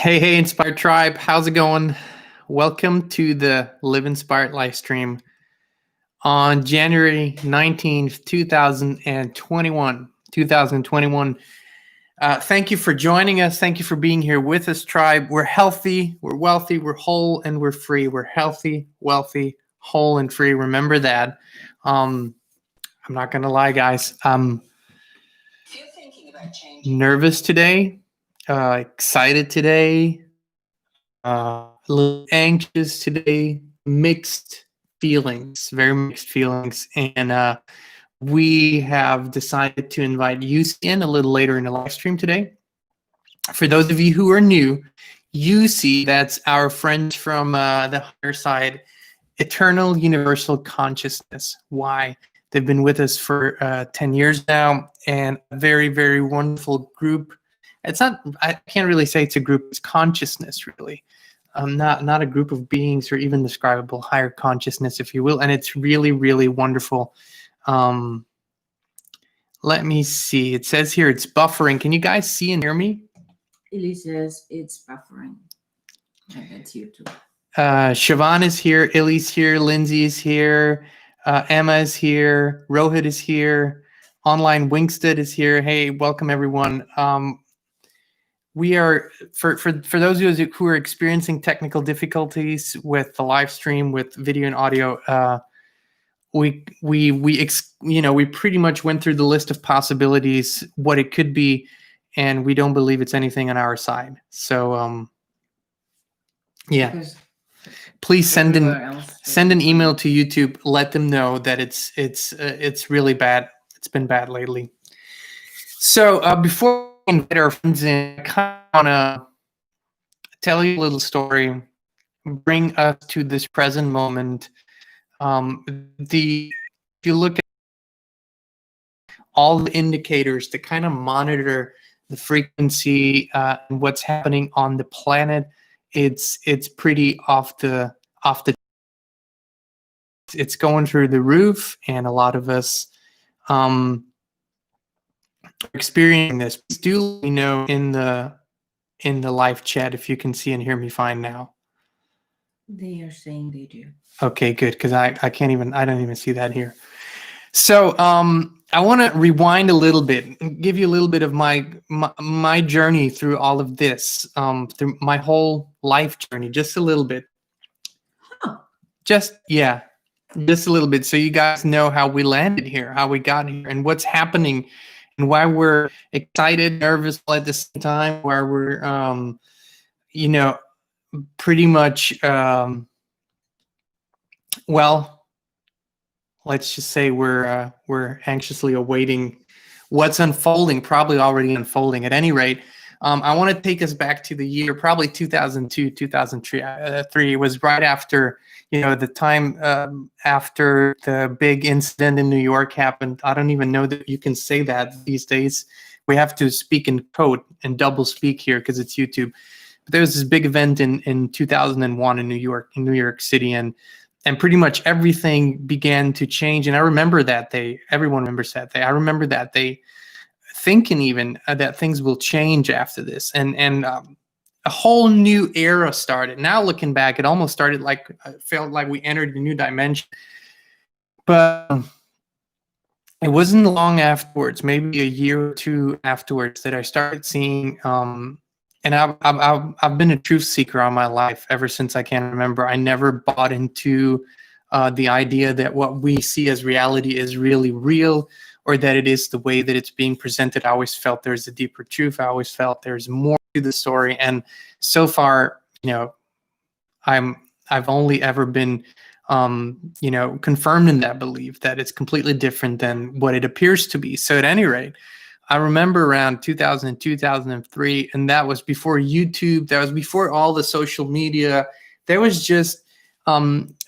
Hey, Inspired Tribe, how's it going? Welcome to the Live Inspired live stream on January 19th, 2021. Thank you for joining us. Thank you for being here with us, Tribe. We're healthy, we're wealthy, we're whole, and we're free. We're healthy, wealthy, whole, and free. Remember that. I'm not going to lie, guys. I'm nervous today, excited today. A little anxious today, mixed feelings, very mixed feelings. And we have decided to invite EUCY in a little later in the live stream today. For those of you who are new, EUCY, that's our friends from the higher side, Eternal Universal Consciousness. Why? They've been with us for 10 years now, and a very, very wonderful group. It's not, I can't really say it's a group, it's consciousness, really. Not a group of beings or even describable, higher consciousness, if you will. And it's really, really wonderful. Let me see. It says here it's buffering. Can you guys see and hear me? Ellie says it's buffering. Yeah, that's you too. Siobhan is here. Illy's here. Lindsay is here. Emma is here. Rohit is here. Online Winkstead is here. Hey, welcome everyone. We are, for those of you who are experiencing technical difficulties with the live stream, with video and audio, we pretty much went through the list of possibilities, what it could be, and we don't believe it's anything on our side. So, yeah, Because please send everywhere else an email to YouTube. Let them know that it's really bad. It's been bad lately. So before we invite our friends in, I kind of want to tell you a little story, bring us to this present moment. If you look at all the indicators that kind of monitor the frequency and what's happening on the planet, it's pretty off the it's going through the roof, and a lot of us experiencing this. Please do let me know in the live chat if you can see and hear me fine now. they are saying they do. Okay, good, because I don't even see that here. So I want to rewind a little bit and give you a little bit of my journey through all of this, through my whole life journey, just a little bit. Huh. Just a little bit, so you guys know how we landed here, how we got here, and what's happening, and why we're excited, nervous all at the same time, why we're, pretty much, well, let's just say we're anxiously awaiting what's unfolding, probably already unfolding. At any rate, I want to take us back to the year, probably 2002, 2003. It was right after, the time after the big incident in New York happened. I don't even know that you can say that these days. We have to speak in code and double speak here because it's YouTube. But there was this big event in 2001 in New York City, and pretty much everything began to change. And I remember that day. Everyone remembers that day. I remember that day thinking even that things will change after this. And a whole new era started. Now looking back, it almost started like, I felt like we entered a new dimension. But it wasn't long afterwards, maybe a year or two afterwards, that I started seeing, and I've been a truth seeker all my life, ever since I can remember. I never bought into the idea that what we see as reality is really real, or that it is the way that it's being presented. I always felt there's a deeper truth. I always felt there's more to the story. And so far, I've only ever been, confirmed in that belief that it's completely different than what it appears to be. So at any rate, I remember around 2000, 2003, and that was before YouTube. That was before all the social media. There was just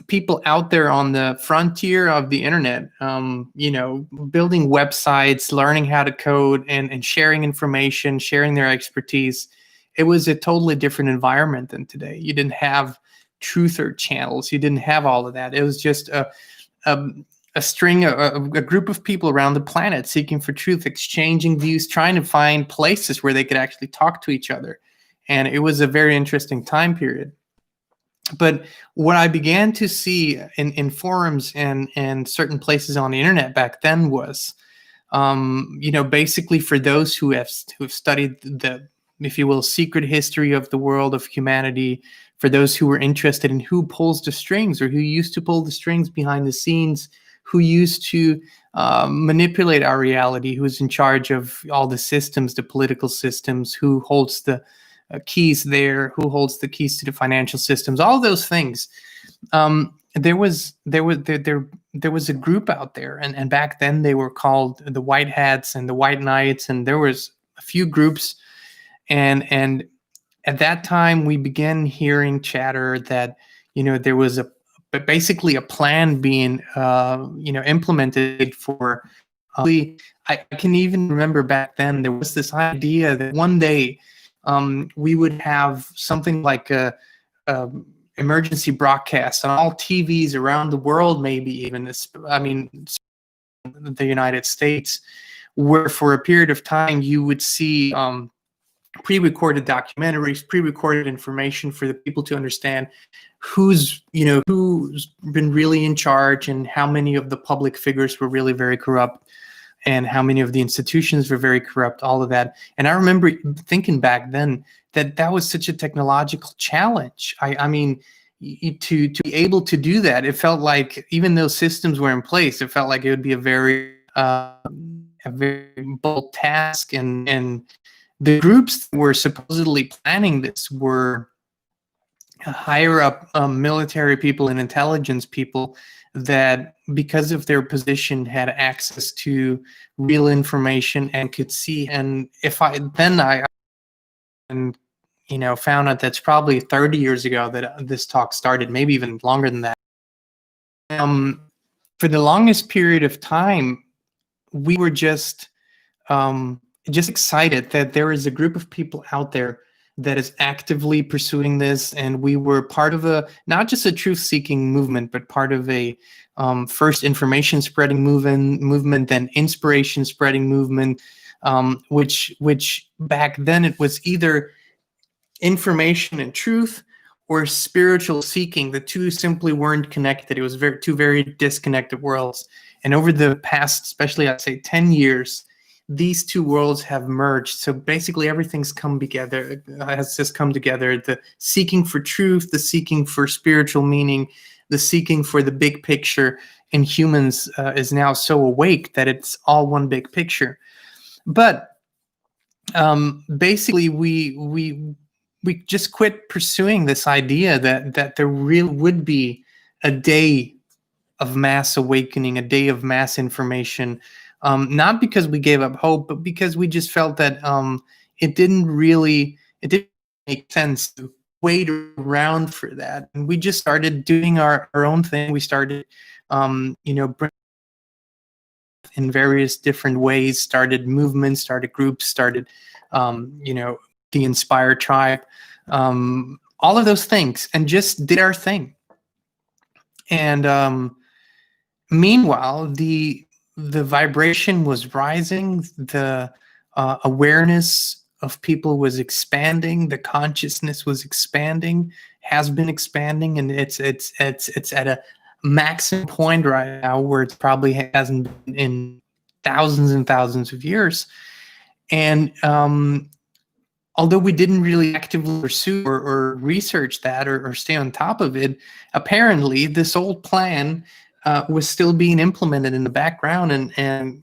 people out there on the frontier of the internet, building websites, learning how to code, and sharing information, sharing their expertise. It was a totally different environment than today. You didn't have truther channels. You didn't have all of that. It was just a group of people around the planet seeking for truth, exchanging views, trying to find places where they could actually talk to each other. and it was a very interesting time period. But what I began to see in forums and certain places on the internet back then was, basically for those who have studied the, if you will, secret history of the world of humanity, for those who were interested in who pulls the strings or who used to pull the strings behind the scenes, who used to manipulate our reality, who's in charge of all the systems, the political systems, who holds the keys there, who holds the keys to the financial systems, all those things. There was a group out there, and back then they were called the White Hats and the White Knights, and there was a few groups, and at that time we began hearing chatter that there was basically a plan being implemented for. I can even remember back then there was this idea that one day we would have something like a emergency broadcast on all TVs around the world, maybe even the United States, where for a period of time you would see pre-recorded documentaries, pre-recorded information for the people to understand who's been really in charge and how many of the public figures were really very corrupt and how many of the institutions were very corrupt, all of that. And I remember thinking back then that was such a technological challenge. I mean, to be able to do that, it felt like even though systems were in place, it felt like it would be a very bold task. And the groups that were supposedly planning this were higher up military people and intelligence people that, because of their position, had access to real information and could see. And I found out that's probably 30 years ago that this talk started, maybe even longer than that. For the longest period of time, we were just excited that there is a group of people out there that is actively pursuing this, and we were part of not just a truth-seeking movement, but part of a first information-spreading movement, then inspiration-spreading movement, which back then it was either information and truth or spiritual seeking. The two simply weren't connected. It was two very disconnected worlds. And over the past, especially I'd say 10 years, these two worlds have merged. So basically everything's come together, has just come together. The seeking for truth, the seeking for spiritual meaning, the seeking for the big picture in humans is now so awake that it's all one big picture. But basically we just quit pursuing this idea that there really would be a day of mass awakening, a day of mass information, not because we gave up hope, but because we just felt that it didn't make sense to wait around for that. And we just started doing our own thing. We started, in various different ways, started movements, started groups, started, the Inspired Tribe, all of those things, and just did our thing. And meanwhile, the vibration was rising, the awareness of people was expanding, the consciousness was expanding, has been expanding, and it's at a maximum point right now where it probably hasn't been in thousands and thousands of years. And although we didn't really actively pursue or research that or stay on top of it, apparently this old plan was still being implemented in the background. And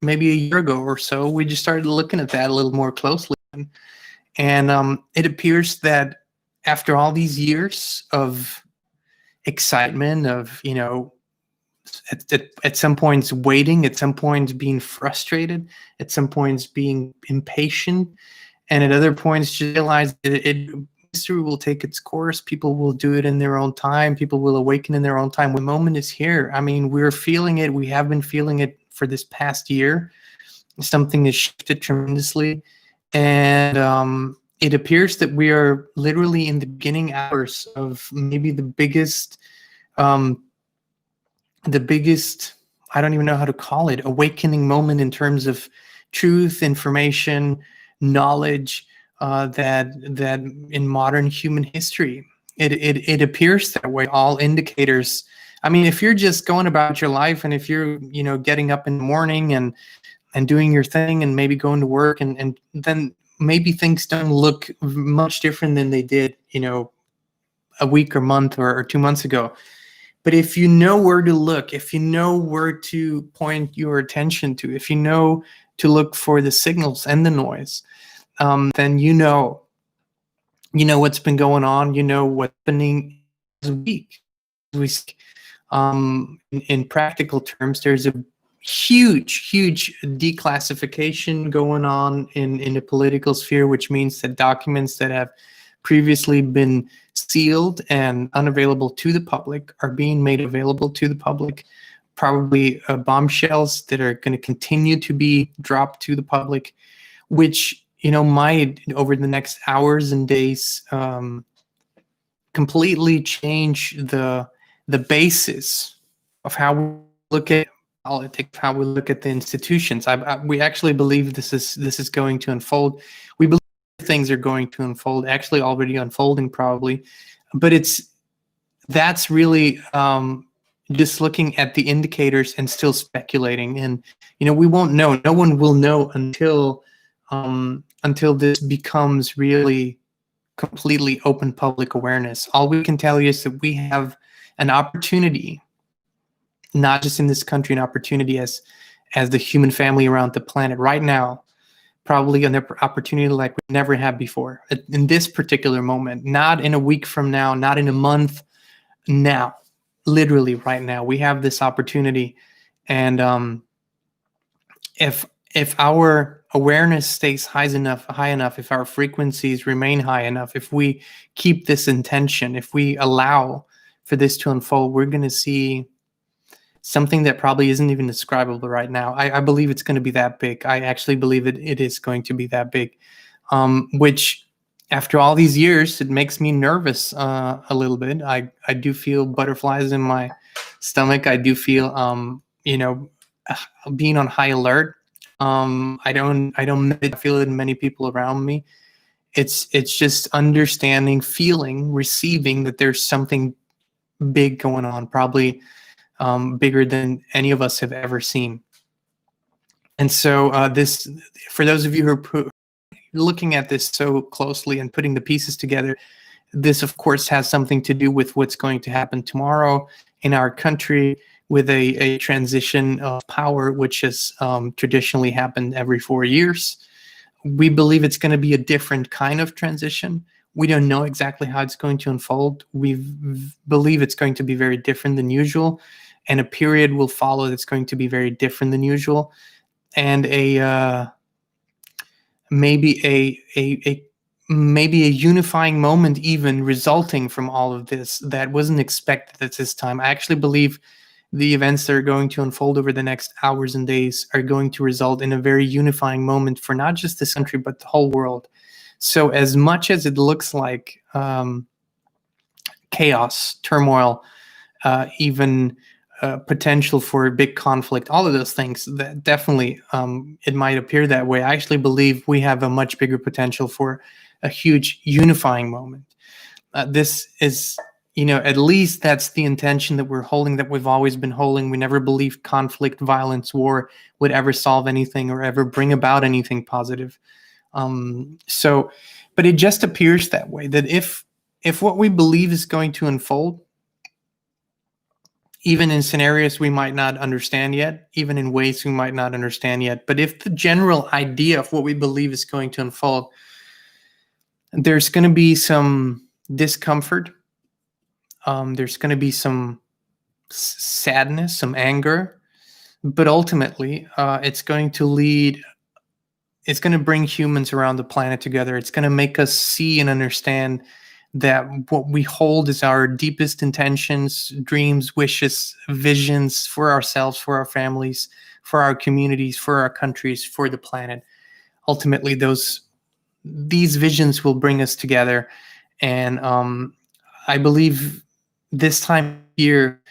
maybe a year ago or so, we just started looking at that a little more closely. And it appears that after all these years of excitement, of, at some points waiting, at some points being frustrated, at some points being impatient, and at other points just realize that history will take its course. People will do it in their own time. People will awaken in their own time. The moment is here. I mean, we're feeling it. We have been feeling it for this past year. Something has shifted tremendously. And it appears that we are literally in the beginning hours of maybe the biggest, I don't even know how to call it, awakening moment in terms of truth, information, knowledge, that in modern human history. It appears that way. All indicators. I mean, if you're just going about your life, and if you're getting up in the morning and doing your thing, and maybe going to work, and then maybe things don't look much different than they did a week or month or 2 months ago. But if you know where to look, if you know where to point your attention to, if you know to look for the signals and the noise, then you know what's been going on, what's happening this week. In practical terms, there's a huge declassification going on in the political sphere, which means that documents that have previously been sealed and unavailable to the public are being made available to the public. Probably bombshells that are going to continue to be dropped to the public, which might over the next hours and days completely change the basis of how we look at politics, how we look at the institutions. We actually believe this is going to unfold. We believe things are going to unfold, actually already unfolding probably, but that's really just looking at the indicators and still speculating. And we won't know. No one will know until this becomes really completely open public awareness. All we can tell you is that we have an opportunity, not just in this country, an opportunity as the human family around the planet right now, probably an opportunity like we never had before in this particular moment, not in a week from now, not in a month, now, literally right now. We have this opportunity. And if our awareness stays high enough, if our frequencies remain high enough, if we keep this intention, if we allow for this to unfold, we're going to see something that probably isn't even describable right now. I believe it's going to be that big. I actually believe it is going to be that big, which after all these years, it makes me nervous a little bit. I do feel butterflies in my stomach. I do feel, being on high alert. I don't feel it in many people around me. It's just understanding, feeling, receiving that there's something big going on, probably bigger than any of us have ever seen. And so this, for those of you who are looking at this so closely and putting the pieces together, this of course has something to do with what's going to happen tomorrow in our country with a transition of power, which has traditionally happened every 4 years. We believe it's going to be a different kind of transition. We don't know exactly how it's going to unfold. We believe it's going to be very different than usual, and a period will follow that's going to be very different than usual, and maybe a unifying moment even resulting from all of this that wasn't expected at this time. I actually believe the events that are going to unfold over the next hours and days are going to result in a very unifying moment for not just this country, but the whole world. So as much as it looks like chaos, turmoil, even potential for a big conflict, all of those things, that definitely it might appear that way. I actually believe we have a much bigger potential for a huge unifying moment. This is, at least that's the intention that we're holding, that we've always been holding. We never believed conflict, violence, war would ever solve anything or ever bring about anything positive. But it just appears that way, that if what we believe is going to unfold, even in scenarios we might not understand yet, even in ways we might not understand yet, but if the general idea of what we believe is going to unfold, there's going to be some discomfort. There's going to be some sadness, some anger, but ultimately it's going to bring humans around the planet together. It's going to make us see and understand that what we hold is our deepest intentions, dreams, wishes, visions for ourselves, for our families, for our communities, for our countries, for the planet. Ultimately, these visions will bring us together. And I believe this time here,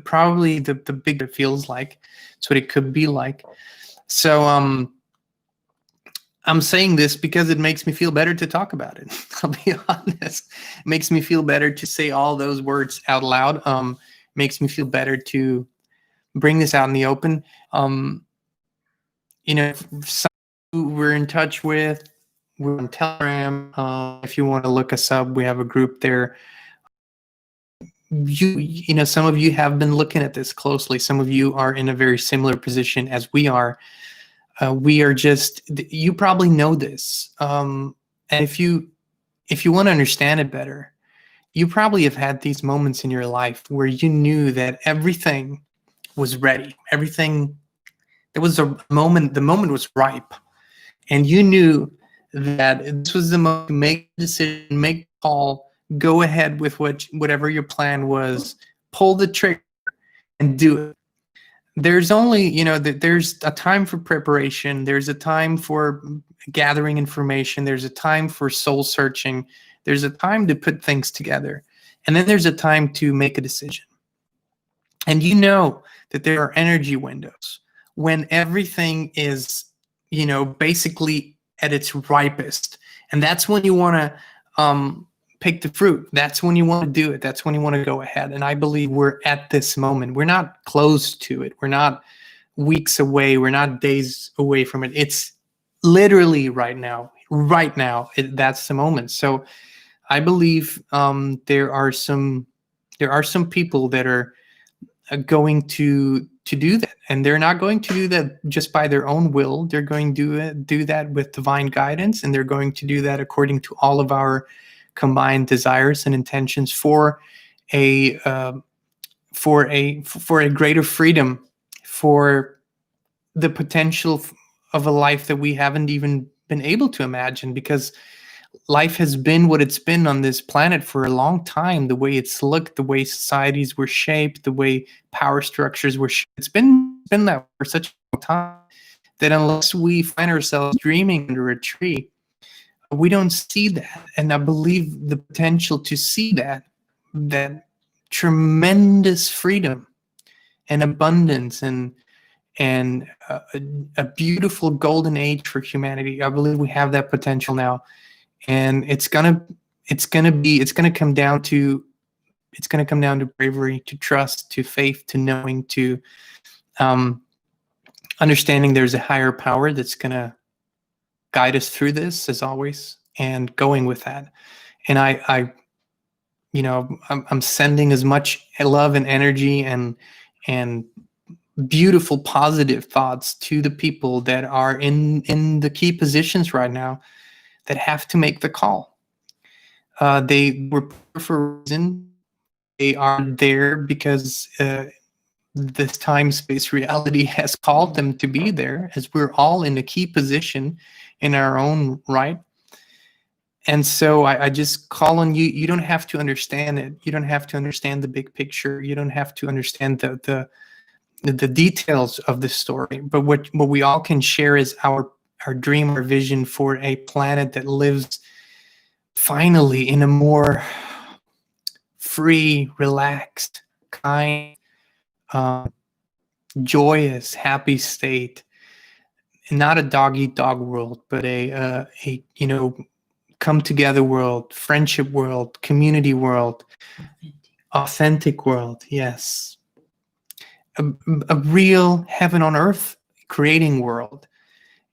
probably the big it feels like, it's what it could be like. So I'm saying this because it makes me feel better to talk about it. I'll be honest. It makes me feel better to say all those words out loud. Makes me feel better to bring this out in the open. You know, some who we're in touch with, we're on Telegram. If you want to look us up, we have a group there. You know, some of you have been looking at this closely. Some of you are in a very similar position as we are. We are just, you probably know this. And if you want to understand it better, you probably have had these moments in your life where you knew that everything was ready. Everything, there was a moment, the moment was ripe. And you knew that this was the moment to make a decision, make a call, go ahead with whatever your plan was, pull the trigger and do it. There's only, you know, there's a time for preparation. There's a time for gathering information. There's a time for soul searching. There's a time to put things together. And then there's a time to make a decision. And you know that there are energy windows when everything is, you know, basically at its ripest. And that's when you want to pick the fruit. That's when you want to do it. That's when you want to go ahead. And I believe we're at this moment. We're not close to it. We're not weeks away. We're not days away from it. It's literally right now. Right now, that's the moment. So I believe there are some people that are going to do that, and they're not going to do that just by their own will. They're going to do that with divine guidance, and they're going to do that according to all of our combined desires and intentions for a greater freedom, for the potential of a life that we haven't even been able to imagine, because life has been what it's been on this planet for a long time. The way it's looked, the way societies were shaped, the way power structures were shaped, it's been that for such a long time that unless we find ourselves dreaming under a tree, we don't see that. And I believe the potential to see that tremendous freedom and abundance and a beautiful golden age for humanity. I believe we have that potential now. And it's gonna come down to bravery, to trust, to faith, to knowing, to understanding there's a higher power that's gonna guide us through this, as always, and going with that. And I you know, I'm sending as much love and energy and beautiful positive thoughts to the people that are in the key positions right now that have to make the call. They were for a reason. They are there because this time-space reality has called them to be there, as we're all in a key position in our own right. And so I just call on you. You don't have to understand it. You don't have to understand the big picture. You don't have to understand the details of the story. But what we all can share is our dream, our vision for a planet that lives finally in a more free, relaxed, kind, joyous, happy state. Not a dog-eat-dog world, but a you know, come together world, friendship world, community world, authentic world. Yes, a real heaven on earth creating world.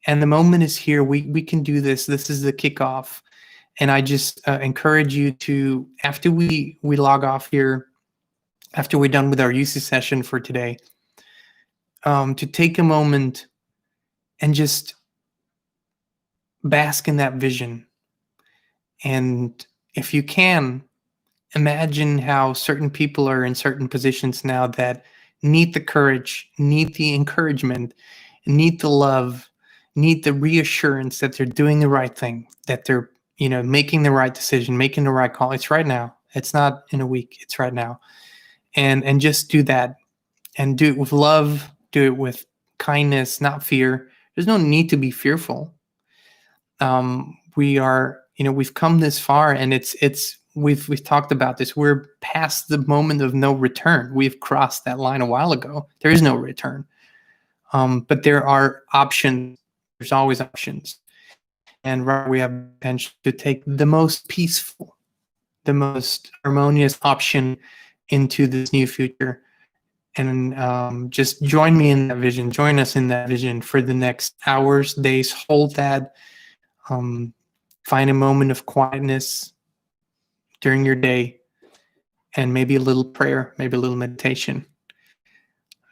And the moment is here. We can do this. This is the kickoff. And I just encourage you to, after we log off here, after we're done with our EUCY session for today, to take a moment and just bask in that vision. And if you can, imagine how certain people are in certain positions now that need the courage, need the encouragement, need the love, need the reassurance that they're doing the right thing, that they're, you know, making the right decision, making the right call. It's right now. It's not in a week. It's right now. And just do that, and do it with love, do it with kindness, not fear. There's no need to be fearful. We are, you know, we've come this far, and we've talked about this. We're past the moment of no return. We've crossed that line a while ago. There is no return. But there are options. There's always options. And we have the potential to take the most peaceful, the most harmonious option into this new future. And just join me in that vision. Join us in that vision for the next hours, days. Hold that. Find a moment of quietness during your day, and maybe a little prayer, maybe a little meditation.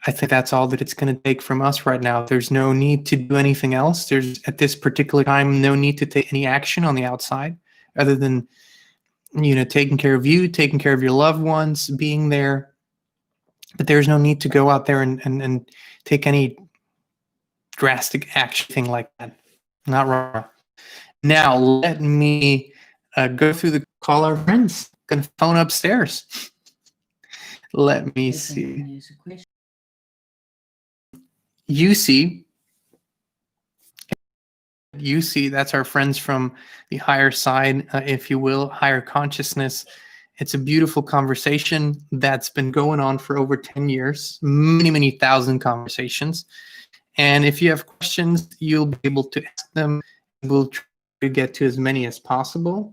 I think that's all that it's going to take from us right now. There's no need to do anything else. There's, at this particular time, no need to take any action on the outside other than, taking care of you, taking care of your loved ones, being there. But there's no need to go out there and take any drastic action thing like that. Not wrong. Now, let me go through the call our friends. Gonna phone upstairs. Let me see. EUCY, that's our friends from the higher side, if you will, higher consciousness. It's a beautiful conversation that's been going on for over 10 years, many, many thousand conversations. And if you have questions, you'll be able to ask them. We'll try to get to as many as possible.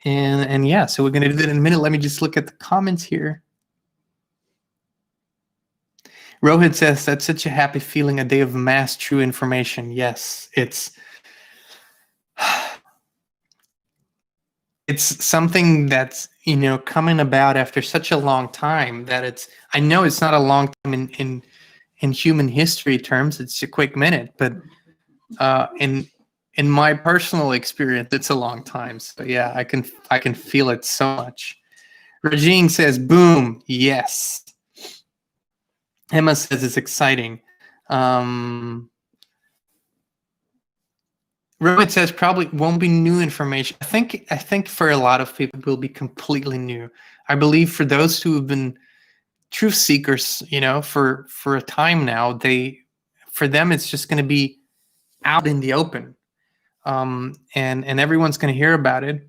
And yeah, so we're going to do that in a minute. Let me just look at the comments here. Rohit says, that's such a happy feeling, a day of mass true information. Yes, it's something that's, coming about after such a long time that I know it's not a long time in human history terms. It's a quick minute, but in my personal experience, it's a long time. So yeah, I can feel it so much. Regine says, boom, yes. Emma says it's exciting. Rohit says probably won't be new information. I think for a lot of people it will be completely new. I believe for those who have been truth seekers, for a time now, for them it's just going to be out in the open, and everyone's going to hear about it.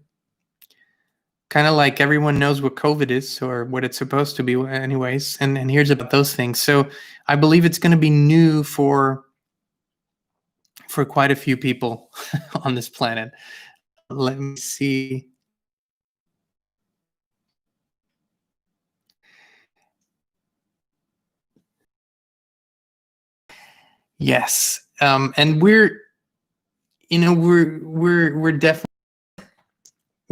Kind of like everyone knows what COVID is, or what it's supposed to be anyways, and hears about those things. So I believe it's going to be new for quite a few people on this planet. Let me see. Yes, and we're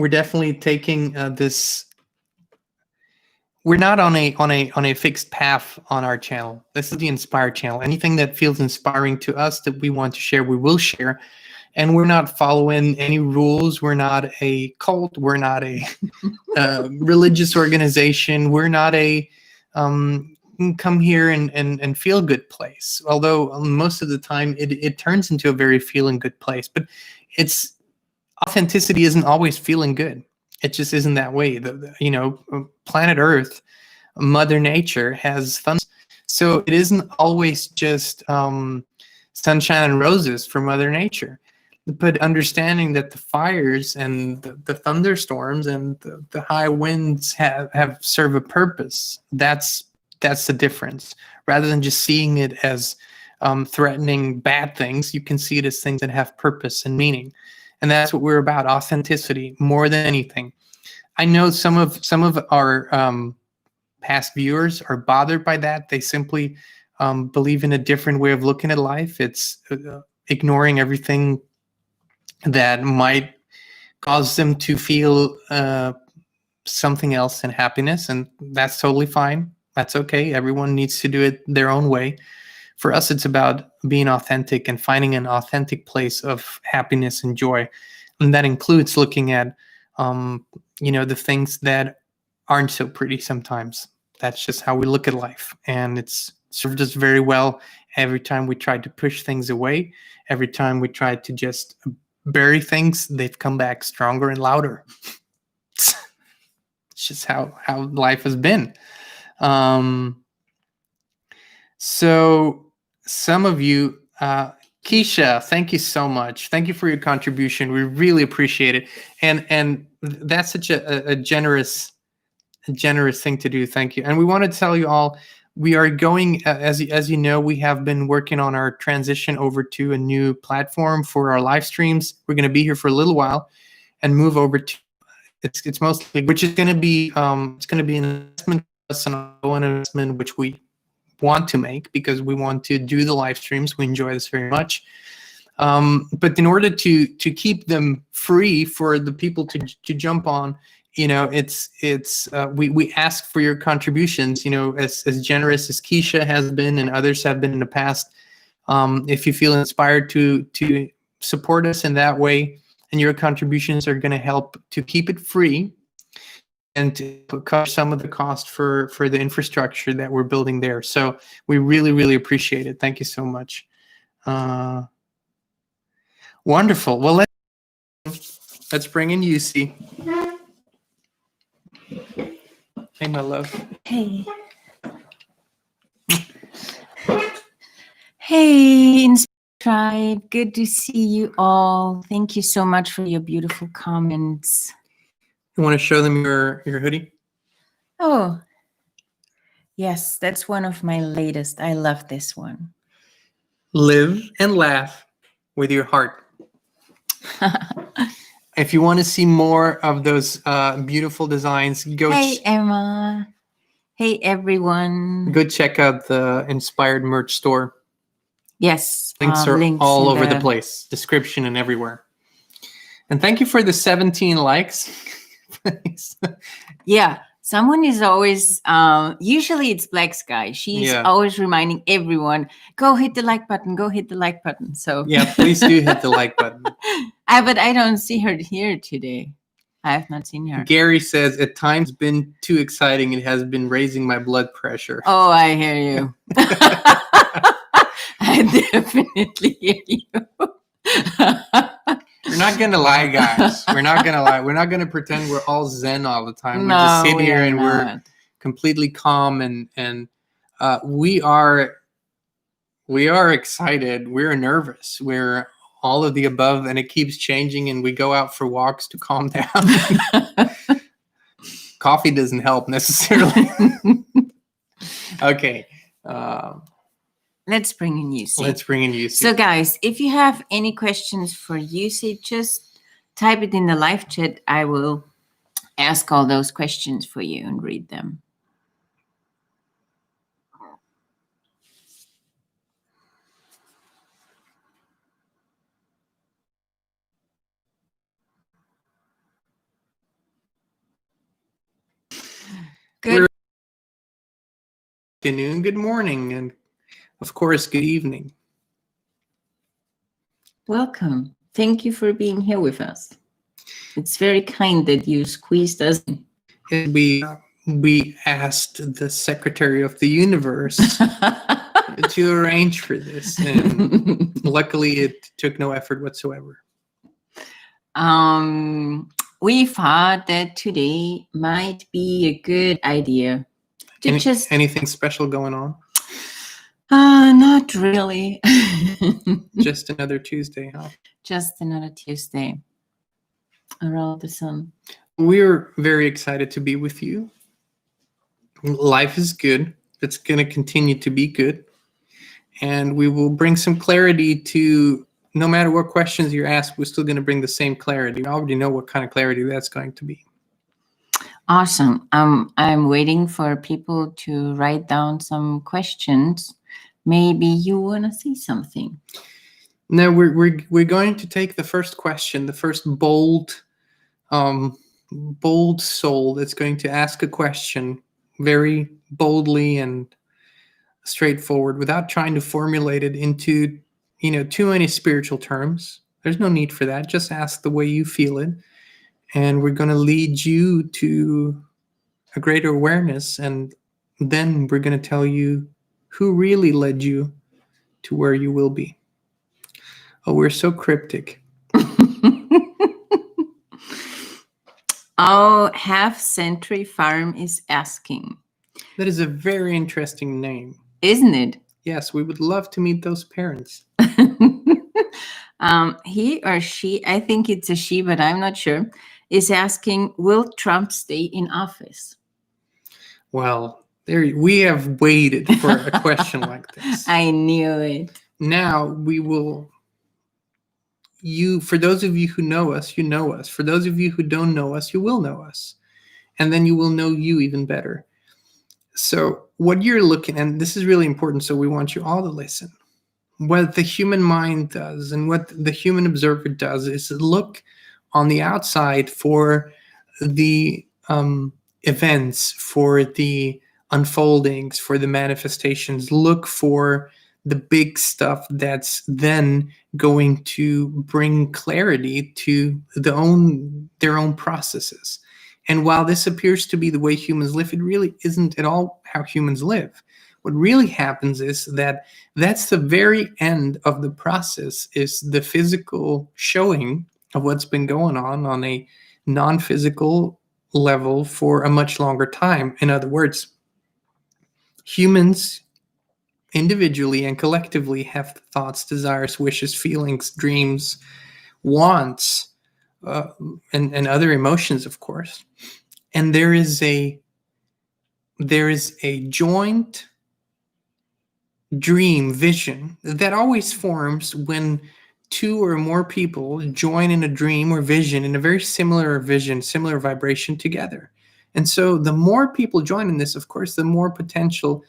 definitely taking this. We're not on a fixed path on our channel. This is the Inspire channel. Anything that feels inspiring to us that we want to share, we will share. And we're not following any rules. We're not a cult. We're not a religious organization. We're not a come here and feel good place. Although most of the time it turns into a very feeling good place. But authenticity isn't always feeling good. It just isn't that way. Planet Earth, Mother Nature has thunder. So it isn't always just sunshine and roses for Mother Nature. But understanding that the fires and the thunderstorms and the high winds have serve a purpose. That's the difference. Rather than just seeing it as threatening bad things, you can see it as things that have purpose and meaning. And that's what we're about, authenticity, more than anything. I know some of our past viewers are bothered by that. They simply believe in a different way of looking at life. It's ignoring everything that might cause them to feel something else than happiness. And that's totally fine. That's okay. Everyone needs to do it their own way. For us, it's about being authentic and finding an authentic place of happiness and joy. And that includes looking at, the things that aren't so pretty sometimes. That's just how we look at life. And it's served us very well every time we tried to push things away. Every time we tried to just bury things, they've come back stronger and louder. It's just how life has been. So some of you, Keisha, thank you so much. Thank you for your contribution. We really appreciate it. And that's such a generous thing to do. Thank you. And we want to tell you all, we are going, as you know, we have been working on our transition over to a new platform for our live streams. We're going to be here for a little while and move over to it's mostly, which is going to be it's going to be an investment, an investment which we want to make because we want to do the live streams. We enjoy this very much. But in order to keep them free for the people to jump on, you know, we ask for your contributions, you know, as generous as Keisha has been and others have been in the past. If you feel inspired to support us in that way, and your contributions are going to help to keep it free and to cover some of the cost for the infrastructure that we're building there. So we really, really appreciate it. Thank you so much. Wonderful. Well, let's bring in EUCY. Hey, my love. Hey. Hey, Tribe. Good to see you all. Thank you so much for your beautiful comments. You want to show them your hoodie? Oh, yes, that's one of my latest. I love this one. Live and laugh with your heart. If you want to see more of those beautiful designs, go. Hey, Emma. Hey, everyone. Go check out the Inspired merch store. Yes. Links are all over the place, description and everywhere. And thank you for the 17 likes. Yeah, someone is always, usually it's Black Sky. She's always reminding everyone, go hit the like button, go hit the like button. So yeah, please do hit the like button. But I don't see her here today. I have not seen her. Gary says, at times been too exciting. It has been raising my blood pressure. Oh, I hear you. I definitely hear you. We're not going to lie, guys. We're not going to lie. We're not going to pretend we're all zen all the time. We just sit here and we're completely calm and we are excited. We're nervous. We're all of the above, and it keeps changing, and we go out for walks to calm down. Coffee doesn't help necessarily. Okay. Let's bring in EUCY. Let's bring in EUCY. So, guys, if you have any questions for EUCY, just type it in the live chat. I will ask all those questions for you and read them. Good afternoon, good morning, and of course, good evening. Welcome. Thank you for being here with us. It's very kind that you squeezed us in. We asked the Secretary of the Universe to arrange for this, and luckily it took no effort whatsoever. We thought that today might be a good idea to anything special going on? Not really. Just another Tuesday, huh? Just another Tuesday around the sun. We're very excited to be with you. Life is good. It's going to continue to be good. And we will bring some clarity to, no matter what questions you're asked, we're still going to bring the same clarity. I already know what kind of clarity that's going to be. Awesome. I'm waiting for people to write down some questions. Maybe you want to say something. No, we're going to take the first question, the first bold soul that's going to ask a question very boldly and straightforward without trying to formulate it into, too many spiritual terms. There's no need for that. Just ask the way you feel it. And we're going to lead you to a greater awareness. And then we're going to tell you who really led you to where you will be. Oh, we're so cryptic. Oh, Half Century Farm is asking. That is a very interesting name. Isn't it? Yes, we would love to meet those parents. He or she, I think it's a she, but I'm not sure, is asking, will Trump stay in office? Well, There, we have waited for a question like this. I knew it. Now we will. For those of you who know us, you know us. For those of you who don't know us, you will know us, and then you will know you even better. So what you're looking, and this is really important, so we want you all to listen. What the human mind does and what the human observer does is look on the outside for the events, for the unfoldings, for the manifestations. Look for the big stuff that's then going to bring clarity to their own processes. And while this appears to be the way humans live, it really isn't at all how humans live. What really happens is that's the very end of the process, is the physical showing of what's been going on a non-physical level for a much longer time. In other words, humans individually and collectively have thoughts, desires, wishes, feelings, dreams, wants, and other emotions, of course. And there is a joint dream vision that always forms when two or more people join in a dream or vision, in a very similar vision, similar vibration together. And so the more people join in this, of course, the more potential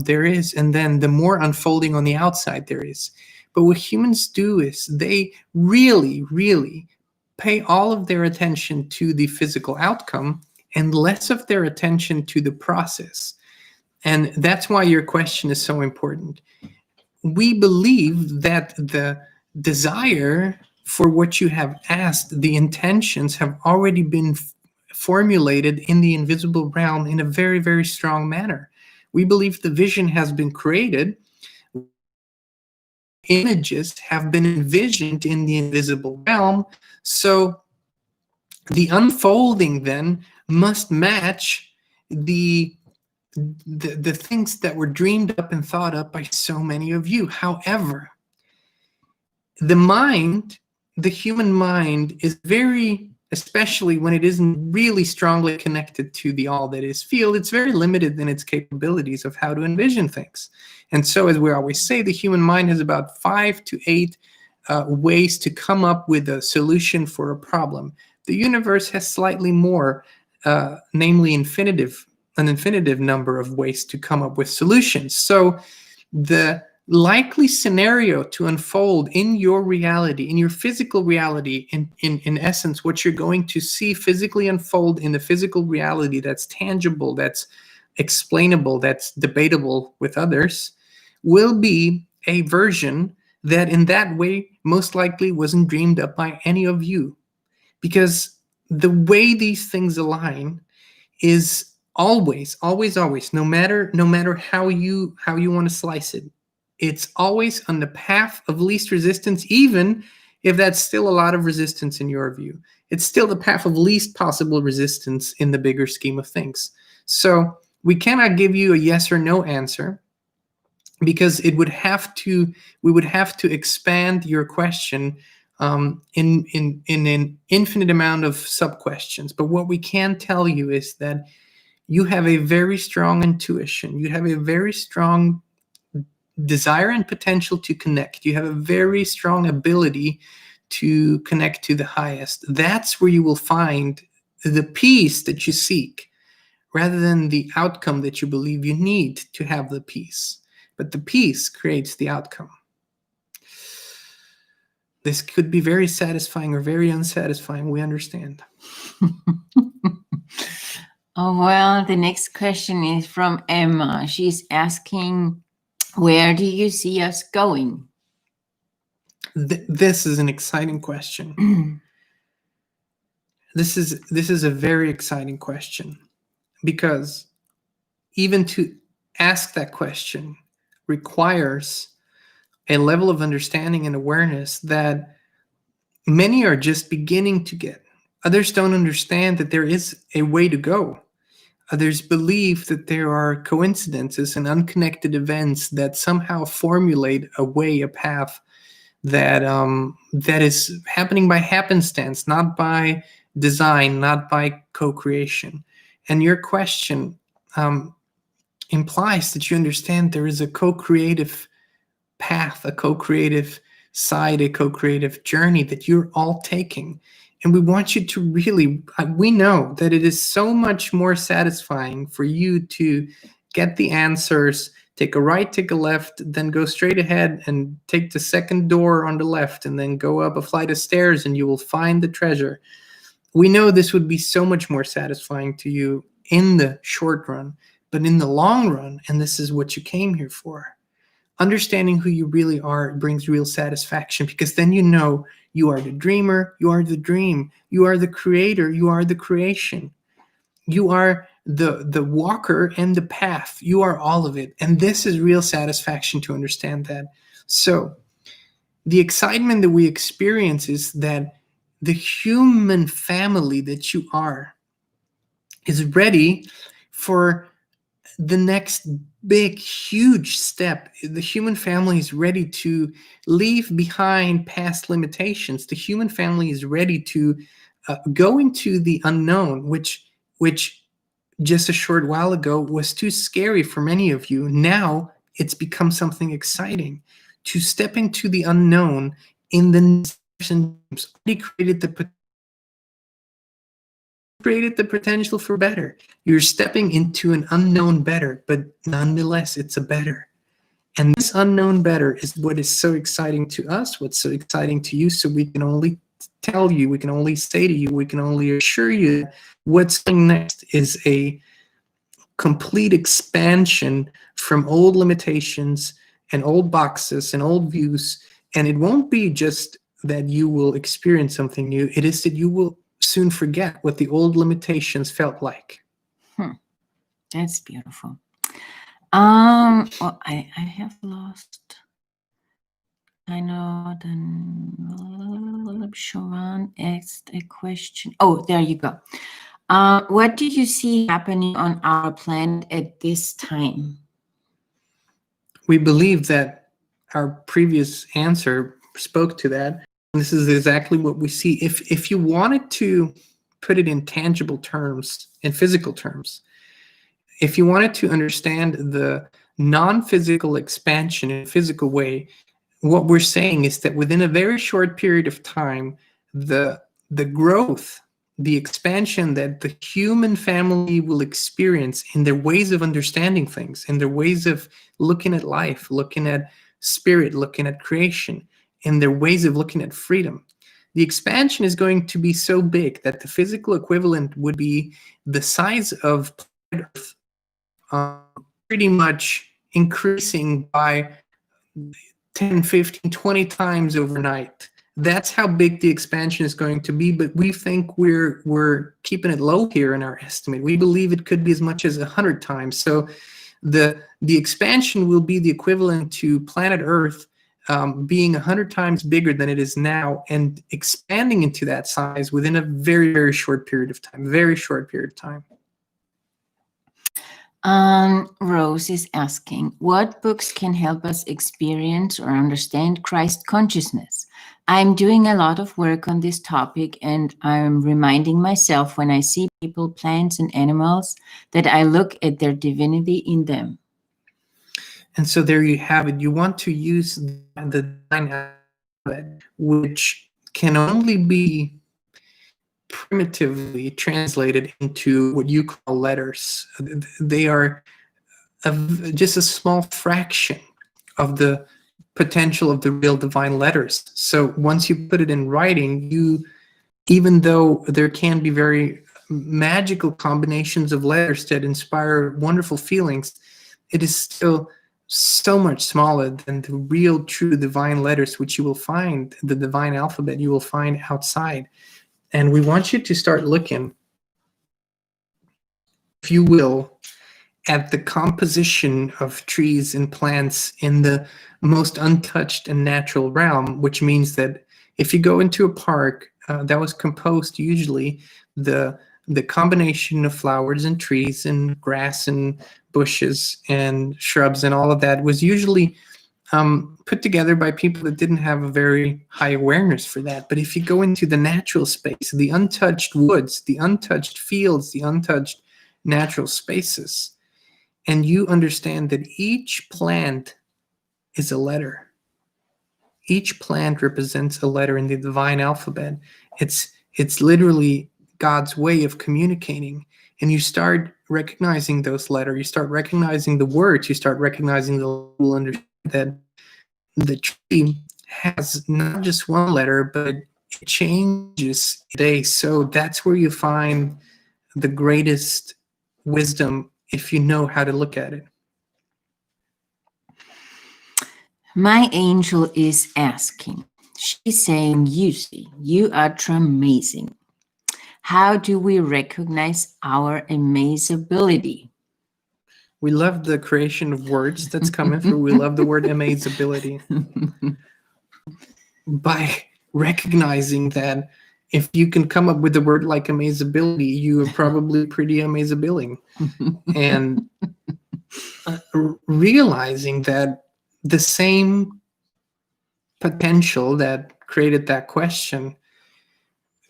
there is, and then the more unfolding on the outside there is. But what humans do is they really, really pay all of their attention to the physical outcome and less of their attention to the process. And that's why your question is so important. We believe that the desire for what you have asked, the intentions have already been formulated in the invisible realm in a very, very strong manner. We believe the vision has been created. Images have been envisioned in the invisible realm. So the unfolding then must match the things that were dreamed up and thought up by so many of you. However, the mind, the human mind, is very, especially when it isn't really strongly connected to the all that is field, it's very limited in its capabilities of how to envision things. And so, as we always say, the human mind has about 5 to 8 ways to come up with a solution for a problem. The universe has slightly more, namely an infinitive number of ways to come up with solutions. So the likely scenario to unfold in your reality, in your physical reality, in essence, what you're going to see physically unfold in the physical reality that's tangible, that's explainable, that's debatable with others, will be a version that in that way most likely wasn't dreamed up by any of you. Because the way these things align is always, no matter how you want to slice it, it's always on the path of least resistance, even if that's still a lot of resistance in your view. It's still the path of least possible resistance in the bigger scheme of things. So we cannot give you a yes or no answer, because we would have to expand your question in an infinite amount of sub-questions. But what we can tell you is that you have a very strong intuition. You have a very strong desire and potential to connect. You have a very strong ability to connect to the highest. That's where you will find the peace that you seek, rather than the outcome that you believe you need to have the peace. But the peace creates the outcome. This could be very satisfying or very unsatisfying. We understand. Oh, well, the next question is from Emma. She's asking, where do you see us going? This is an exciting question. This is a very exciting question, because even to ask that question requires a level of understanding and awareness that many are just beginning to get. Others don't understand that there is a way to go. Others believe that there are coincidences and unconnected events that somehow formulate a way, a path that is happening by happenstance, not by design, not by co-creation. And your question implies that you understand there is a co-creative path, a co-creative side, a co-creative journey that you're all taking. And we want you to really, we know that it is so much more satisfying for you to get the answers, take a right, take a left, then go straight ahead and take the second door on the left, and then go up a flight of stairs and you will find the treasure. We know this would be so much more satisfying to you in the short run, but in the long run, and this is what you came here for, understanding who you really are brings real satisfaction, because then you know you are the dreamer, you are the dream, you are the creator, you are the creation. You are the walker and the path. You are all of it. And this is real satisfaction to understand that. So the excitement that we experience is that the human family that you are is ready for the next big, huge step. The human family is ready to leave behind past limitations. The human family is ready to go into the unknown, which just a short while ago was too scary for many of you. Now it's become something exciting. To step into the unknown in the already created the potential for better. You're stepping into an unknown better, but nonetheless, it's a better. And this unknown better is what is so exciting to us, what's so exciting to you. So we can only tell you, we can only say to you, we can only assure you that what's coming next is a complete expansion from old limitations and old boxes and old views. And it won't be just that you will experience something new. It is that you will soon forget what the old limitations felt like. That's beautiful. Well, I have lost. I know. Then Sharon asked a question. Oh, there you go. What do you see happening on our planet at this time? We believe that our previous answer spoke to that. This is exactly what we see. If you wanted to put it in tangible terms, in physical terms, if you wanted to understand the non-physical expansion in a physical way, what we're saying is that within a very short period of time, the growth, the expansion that the human family will experience in their ways of understanding things, in their ways of looking at life, looking at spirit, looking at creation, in their ways of looking at freedom. The expansion is going to be so big that the physical equivalent would be the size of planet Earth, pretty much increasing by 10, 15, 20 times overnight. That's how big the expansion is going to be, but we think we're keeping it low here in our estimate. We believe it could be as much as 100 times. So the expansion will be the equivalent to planet Earth being 100 times bigger than it is now, and expanding into that size within a very, very short period of time. Very short period of time. Rose is asking, what books can help us experience or understand Christ consciousness? I'm doing a lot of work on this topic, and I'm reminding myself when I see people, plants, and animals that I look at their divinity in them. And so there you have it. You want to use the divine alphabet, which can only be primitively translated into what you call letters. They are just a small fraction of the potential of the real divine letters. So once you put it in writing, even though there can be very magical combinations of letters that inspire wonderful feelings, it is still so much smaller than the real true divine letters, which you will find, the divine alphabet you will find outside. And we want you to start looking, if you will, at the composition of trees and plants in the most untouched and natural realm, which means that if you go into a park that was composed, usually the combination of flowers and trees and grass and bushes and shrubs and all of that was usually put together by people that didn't have a very high awareness for that. But if you go into the natural space, the untouched woods, the untouched fields, the untouched natural spaces, and you understand that each plant is a letter. Each plant represents a letter in the divine alphabet. It's literally God's way of communicating. And you start recognizing those letters, you start recognizing the words, you start recognizing the will understand that the tree has not just one letter, but it changes today. So that's where you find the greatest wisdom if you know how to look at it. My angel is asking. She's saying, EUCY, you are amazing. How do we recognize our amazability? We love the creation of words that's coming through. We love the word amazability. By recognizing that if you can come up with a word like amazability, you are probably pretty amazabiling. And realizing that the same potential that created that question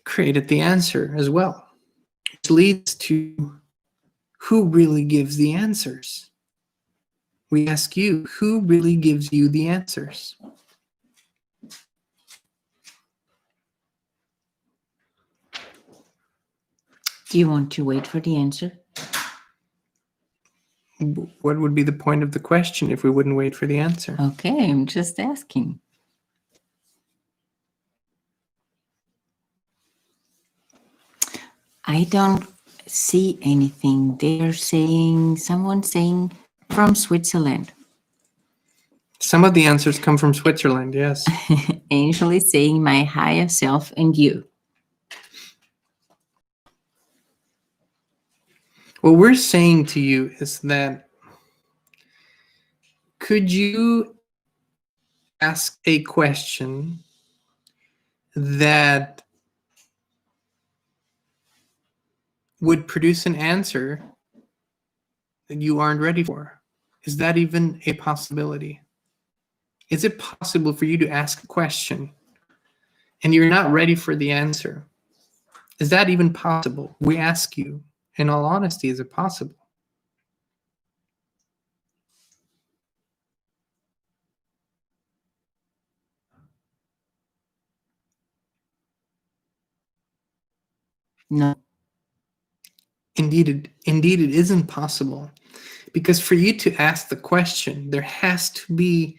created the answer as well, which leads to who really gives the answers. We ask you, who really gives you the answers? Do you want to wait for the answer? What would be the point of the question if we wouldn't wait for the answer? Okay, I'm just asking. I don't see anything. They're saying, someone's saying from Switzerland. Some of the answers come from Switzerland, yes. Angel is saying my higher self and you. What we're saying to you is that could you ask a question that would produce an answer that you aren't ready for? Is that even a possibility? Is it possible for you to ask a question and you're not ready for the answer? Is that even possible? We ask you, in all honesty, is it possible? No. Indeed, it isn't possible. Because for you to ask the question, there has to be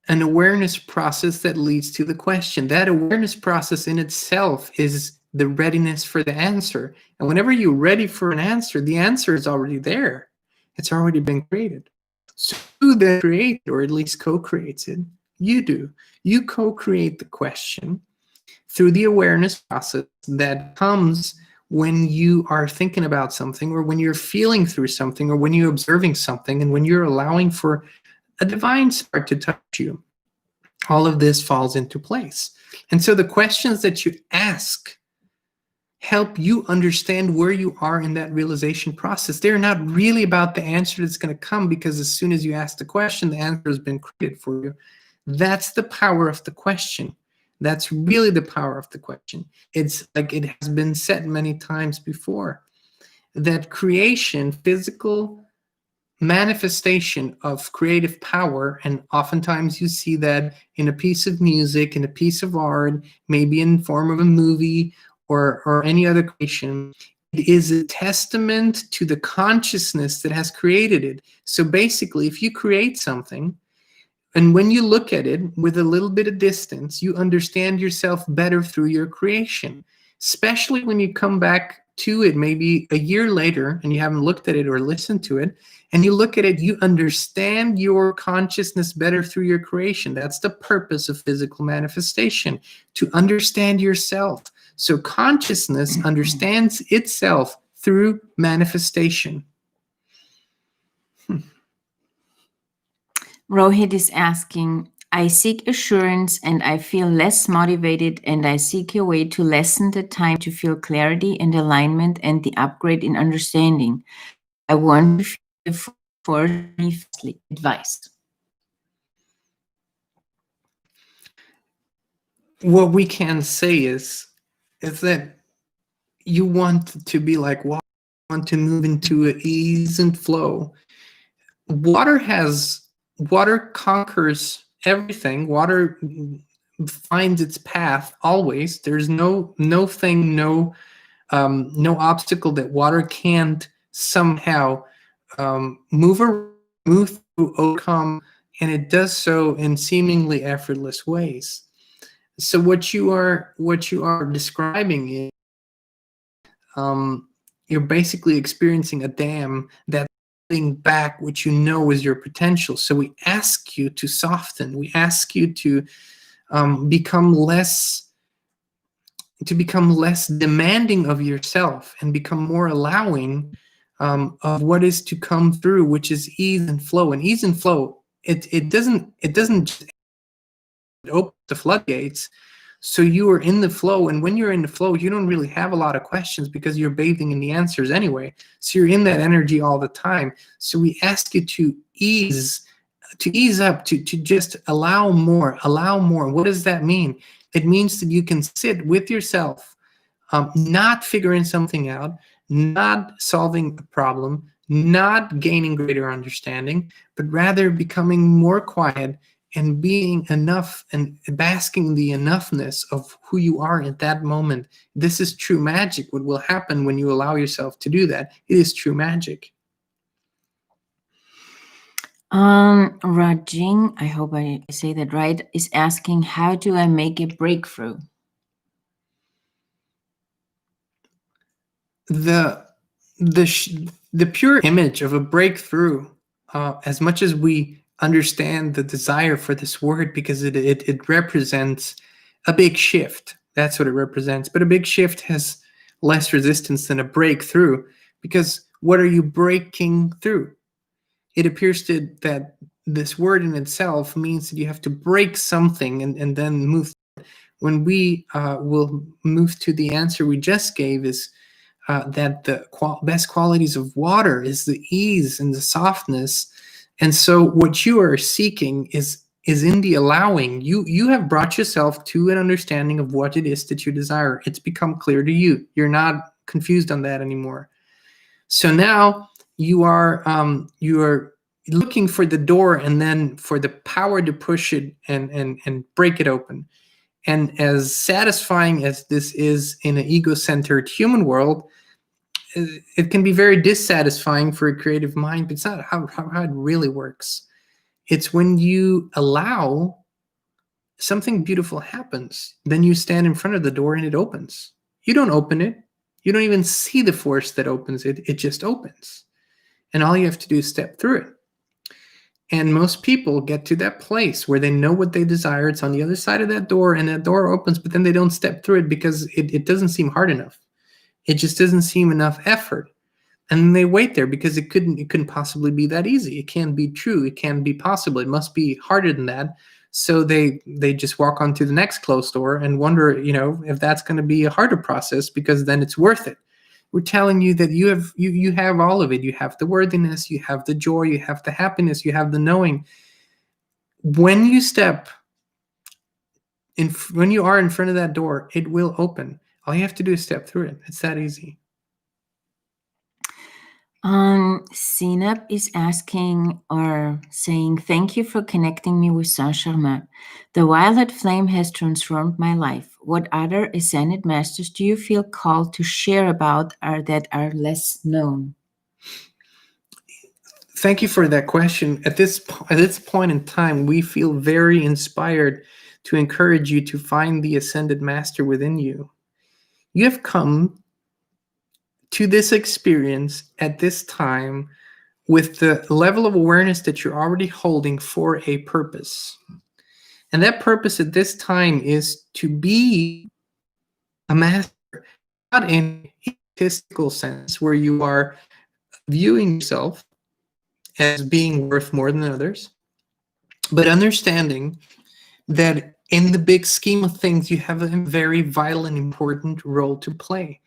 an awareness process that leads to the question. That awareness process in itself is the readiness for the answer. And whenever you're ready for an answer, the answer is already there. It's already been created. So who then creates it, or at least co-creates it? You do. You co-create the question through the awareness process that comes when you are thinking about something, or when you're feeling through something, or when you're observing something, and when you're allowing for a divine spark to touch you. All of this falls into place. And so the questions that you ask help you understand where you are in that realization process. They're not really about the answer that's going to come, because as soon as you ask the question, the answer has been created for you. That's the power of the question. That's really the power of the question. It's like it has been said many times before, that creation, physical manifestation of creative power, and oftentimes you see that in a piece of music, in a piece of art, maybe in form of a movie or any other creation, it is a testament to the consciousness that has created it. So basically, if you create something, and when you look at it with a little bit of distance, you understand yourself better through your creation, especially when you come back to it maybe a year later and you haven't looked at it or listened to it, and you look at it, you understand your consciousness better through your creation. That's the purpose of physical manifestation, to understand yourself. So consciousness understands itself through manifestation. Rohit is asking, I seek assurance and I feel less motivated, and I seek a way to lessen the time to feel clarity and alignment and the upgrade in understanding. I want to feel for advice. What we can say is that you want to be like water, you want to move into an ease and flow. water conquers everything. Water finds its path always. There's no thing, no obstacle that water can't somehow move through, overcome, and it does so in seemingly effortless ways. So what you are describing is you're basically experiencing a dam that's holding back what you know is your potential. So we ask you to soften. We ask you to become less demanding of yourself and become more allowing of what is to come through, which is ease and flow. And ease and flow, it doesn't just open the floodgates. So you are in the flow, and when you're in the flow, you don't really have a lot of questions because you're bathing in the answers anyway. So you're in that energy all the time. So we ask you to ease up, to just allow more. What does that mean? It means that you can sit with yourself, not figuring something out, not solving a problem, not gaining greater understanding, but rather becoming more quiet and being enough and basking in the enoughness of who you are at that moment. This is true magic. What will happen when you allow yourself to do that? It is true magic. Rajing, I hope I say that right, is asking, how do I make a breakthrough? The pure image of a breakthrough, as much as we understand the desire for this word, because it represents a big shift. That's what it represents. But a big shift has less resistance than a breakthrough, because what are you breaking through? It appears that this word in itself means that you have to break something and then move. When we will move to the answer we just gave, is that the best qualities of water is the ease and the softness. And so what you are seeking is in the allowing. You have brought yourself to an understanding of what it is that you desire. It's become clear to you. You're not confused on that anymore. So now you are looking for the door, and then for the power to push it and break it open. And as satisfying as this is in an ego-centered human world, it can be very dissatisfying for a creative mind, but it's not how it really works. It's when you allow, something beautiful happens. Then you stand in front of the door and it opens. You don't open it. You don't even see the force that opens it. It just opens. And all you have to do is step through it. And most people get to that place where they know what they desire. It's on the other side of that door, and that door opens, but then they don't step through it because it doesn't seem hard enough. It just doesn't seem enough effort. And they wait there because it couldn't possibly be that easy. It can't be true. It can't be possible. It must be harder than that. So they just walk on to the next closed door and wonder, if that's going to be a harder process, because then it's worth it. We're telling you that you have all of it. You have the worthiness, you have the joy, you have the happiness, you have the knowing. When you step in, when you are in front of that door, it will open. All you have to do is step through it. It's that easy. Sinab is asking or saying, thank you for connecting me with Saint-Germain. The violet flame has transformed my life. What other ascended masters do you feel called to share about that are less known? Thank you for that question. At this point in time, we feel very inspired to encourage you to find the ascended master within you. You have come to this experience at this time with the level of awareness that you're already holding for a purpose. And that purpose at this time is to be a master, not in a statistical sense where you are viewing yourself as being worth more than others, but understanding that in the big scheme of things, you have a very vital and important role to play.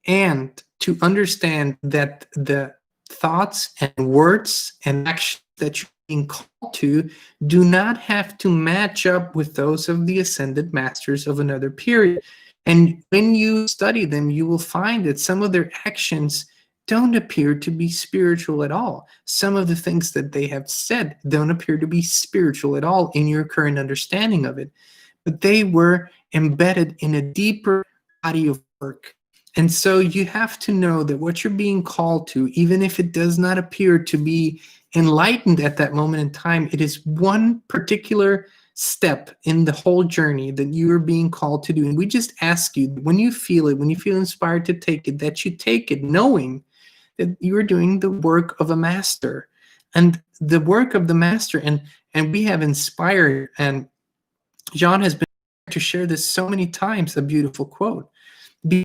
And to understand that the thoughts and words and actions that you're being called to do not have to match up with those of the ascended masters of another period. And when you study them, you will find that some of their actions don't appear to be spiritual at all. Some of the things that they have said don't appear to be spiritual at all in your current understanding of it. But they were embedded in a deeper body of work. And so you have to know that what you're being called to, even if it does not appear to be enlightened at that moment in time, it is one particular step in the whole journey that you are being called to do. And we just ask you, when you feel it, when you feel inspired to take it, that you take it knowing that you are doing the work of a master. And the work of the master, and we have inspired, and Jean has been to share this so many times, a beautiful quote. Be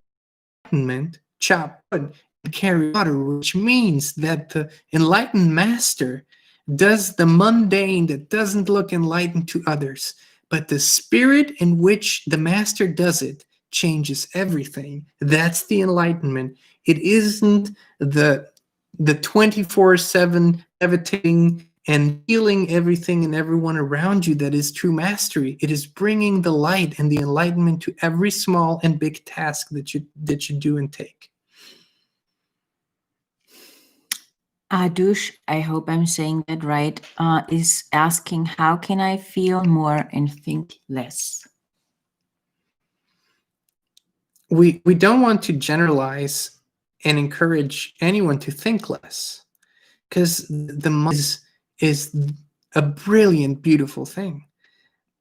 enlightenment, chop wood, and carry water, which means that the enlightened master does the mundane that doesn't look enlightened to others, but the spirit in which the master does it changes everything. That's the enlightenment. It isn't the 24/7 levitating and healing everything and everyone around you that is true mastery. It is bringing the light and the enlightenment to every small and big task that you do and take. Adush, I hope I'm saying that right, is asking, how can I feel more and think less? We don't want to generalize and encourage anyone to think less, because the mind is a brilliant, beautiful thing.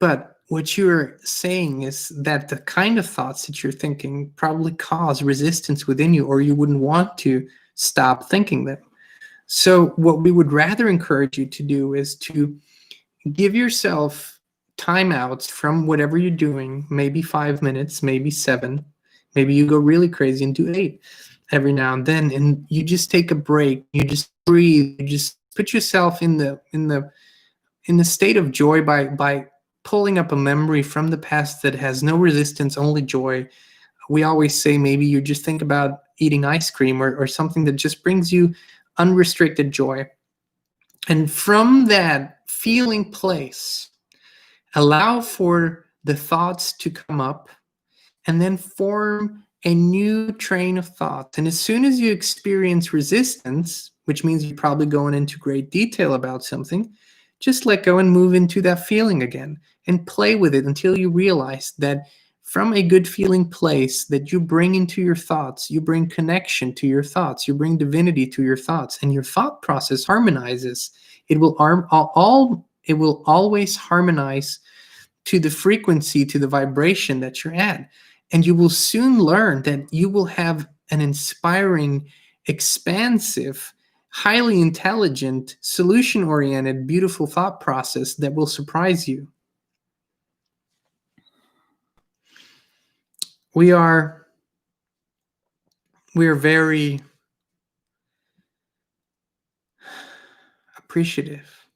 But what you're saying is that the kind of thoughts that you're thinking probably cause resistance within you, or you wouldn't want to stop thinking them. So what we would rather encourage you to do is to give yourself timeouts from whatever you're doing, maybe 5 minutes, maybe 7, maybe you go really crazy and do 8 every now and then, and you just take a break, you just breathe, you just put yourself in the state of joy by pulling up a memory from the past that has no resistance, only joy. We always say maybe you just think about eating ice cream or something that just brings you unrestricted joy. And from that feeling place, allow for the thoughts to come up and then form a new train of thought. And as soon as you experience resistance, which means you're probably going into great detail about something, just let go and move into that feeling again and play with it until you realize that from a good feeling place that you bring into your thoughts, you bring connection to your thoughts, you bring divinity to your thoughts, and your thought process harmonizes. It will always harmonize to the frequency, to the vibration that you're at. And you will soon learn that you will have an inspiring, expansive, highly intelligent, solution-oriented, beautiful thought process that will surprise you. We are very appreciative.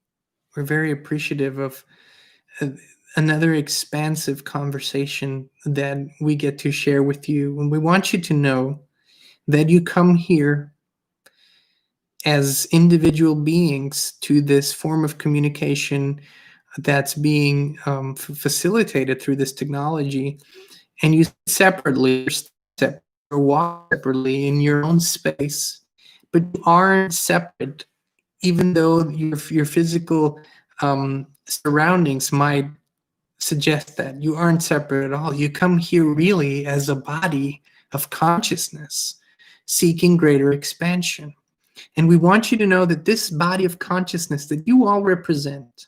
We're very appreciative of another expansive conversation that we get to share with you. And we want you to know that you come here as individual beings to this form of communication that's being facilitated through this technology, and you separately or walk separately in your own space, but you aren't separate, even though your physical surroundings might suggest that. You aren't separate at all. You come here really as a body of consciousness seeking greater expansion. And we want you to know that this body of consciousness that you all represent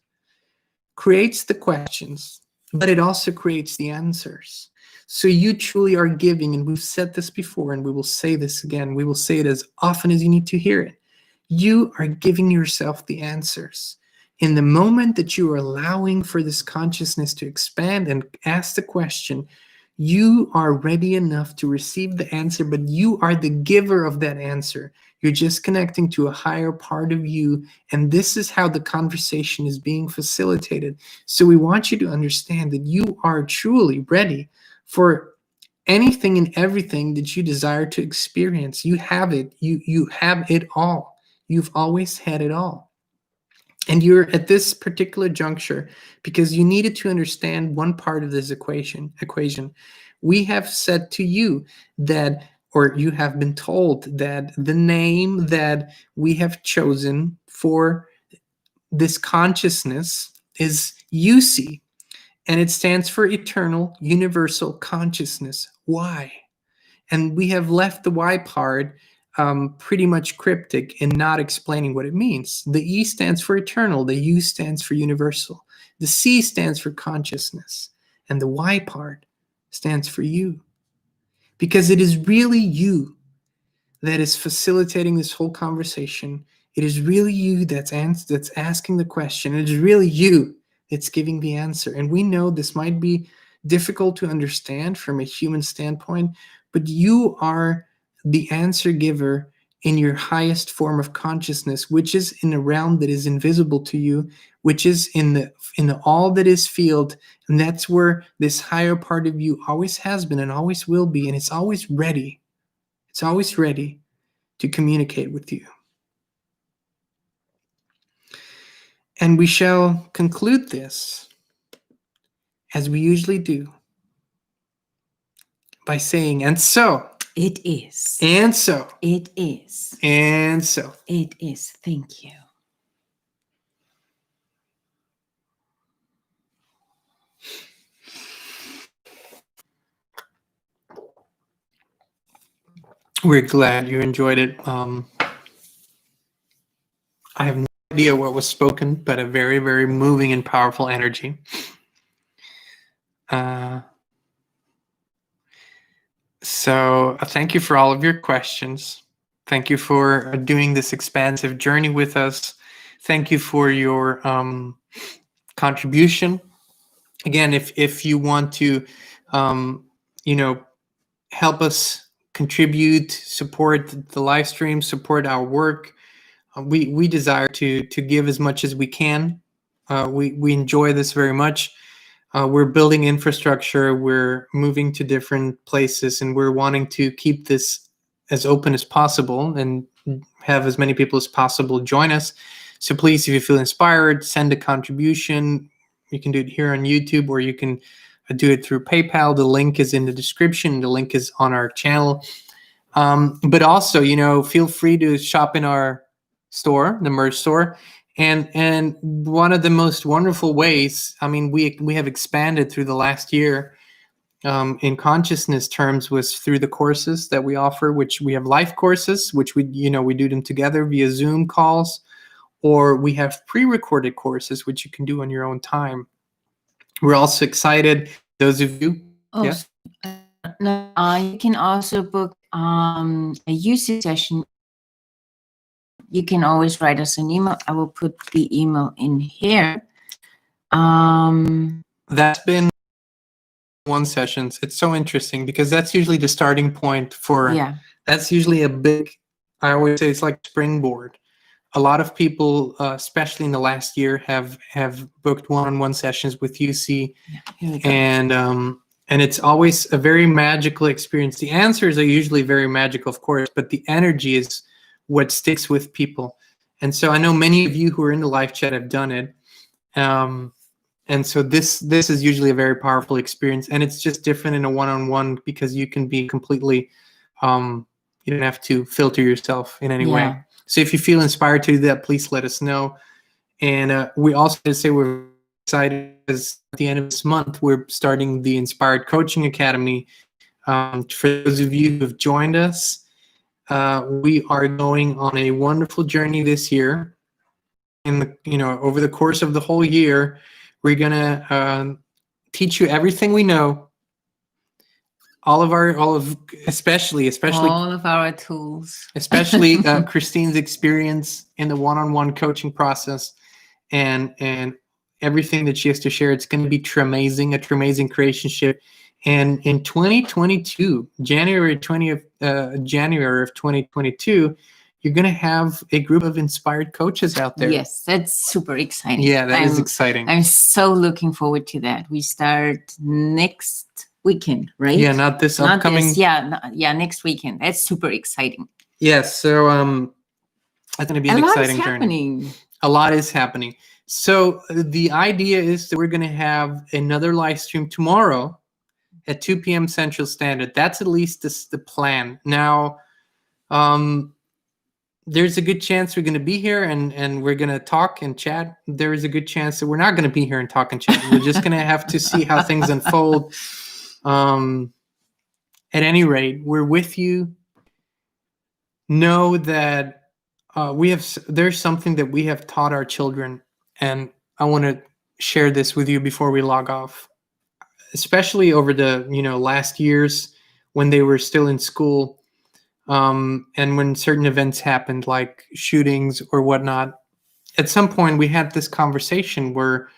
creates the questions, but it also creates the answers. So you truly are giving, and we've said this before, and we will say this again. We will say it as often as you need to hear it. You are giving yourself the answers. In the moment that you are allowing for this consciousness to expand and ask the question, you are ready enough to receive the answer, but you are the giver of that answer. You're just connecting to a higher part of you, and this is how the conversation is being facilitated. So we want you to understand that you are truly ready for anything and everything that you desire to experience. You have it. You have it all. You've always had it all. And you're at this particular juncture because you needed to understand one part of this equation. We have said to you that or you have been told that the name that we have chosen for this consciousness is EUCY, and it stands for Eternal Universal Consciousness. Why? And we have left the why part pretty much cryptic and not explaining what it means. The E stands for eternal, the U stands for universal, the C stands for consciousness, and the Y part stands for you. Because it is really you that is facilitating this whole conversation. It is really you that's asking the question. It is really you that's giving the answer. And we know this might be difficult to understand from a human standpoint, but you are the answer giver in your highest form of consciousness, which is in a realm that is invisible to you, which is in the all that is field. And that's where this higher part of you always has been and always will be, and it's always ready. It's always ready to communicate with you. And we shall conclude this, as we usually do, by saying, and so. It is. And so. It is. And so. It is. Thank you. We're glad you enjoyed it. I have no idea what was spoken, but a very, very moving and powerful energy. So thank you for all of your questions. Thank you for doing this expansive journey with us. Thank you for your contribution. Again, if you want to, help us contribute, support the live stream, support our work, we desire to give as much as we can. We enjoy this very much. We're building infrastructure, we're moving to different places, and we're wanting to keep this as open as possible and have as many people as possible join us. So please, if you feel inspired, send a contribution. You can do it here on YouTube, or you can do it through PayPal. The link is in the description. The link is on our channel. But also, feel free to shop in our store, the merch store. And one of the most wonderful ways, we have expanded through the last year in consciousness terms, was through the courses that we offer, which we have live courses, which we do them together via Zoom calls, or we have pre-recorded courses, which you can do on your own time. We're also excited, those of you. Oh, Yeah. You can also book a EUCY session. You can always write us an email. I will put the email in here. That's been one sessions. It's so interesting because that's usually the starting point for, that's usually a big, I always say it's like springboard. A lot of people, especially in the last year, have booked one-on-one sessions with EUCY, and it's always a very magical experience. The answers are usually very magical, of course, but the energy is what sticks with people. And so I know many of you who are in the live chat have done it. And so this is usually a very powerful experience, and it's just different in a one-on-one because you can be completely, you don't have to filter yourself in any way. So if you feel inspired to do that, please let us know. And we also say we're excited because at the end of this month, we're starting the Inspired Coaching Academy. For those of you who have joined us, we are going on a wonderful journey this year. Over the course of the whole year, we're gonna teach you everything we know. Especially all of our tools, especially Kristine's experience in the one-on-one coaching process, and everything that she has to share. It's going to be amazing, a amazing creationship. And in 2022, January of 2022, you're going to have a group of inspired coaches out there. Yes, that's super exciting. Yeah, that is exciting. I'm so looking forward to that. We start next weekend, right? Yeah, not this upcoming. Next weekend. That's super exciting. Yes, so that's going to be an exciting journey. A lot is happening. So the idea is that we're going to have another live stream tomorrow at 2 p.m. Central Standard. That's at least the plan. Now, there's a good chance we're going to be here and we're going to talk and chat. There is a good chance that we're not going to be here and talk and chat. We're just going to have to see how things unfold. At any rate, we're with you. Know that there's something that we have taught our children, and I want to share this with you before we log off. Especially over the last years when they were still in school, and when certain events happened, like shootings or whatnot. At some point, we had this conversation where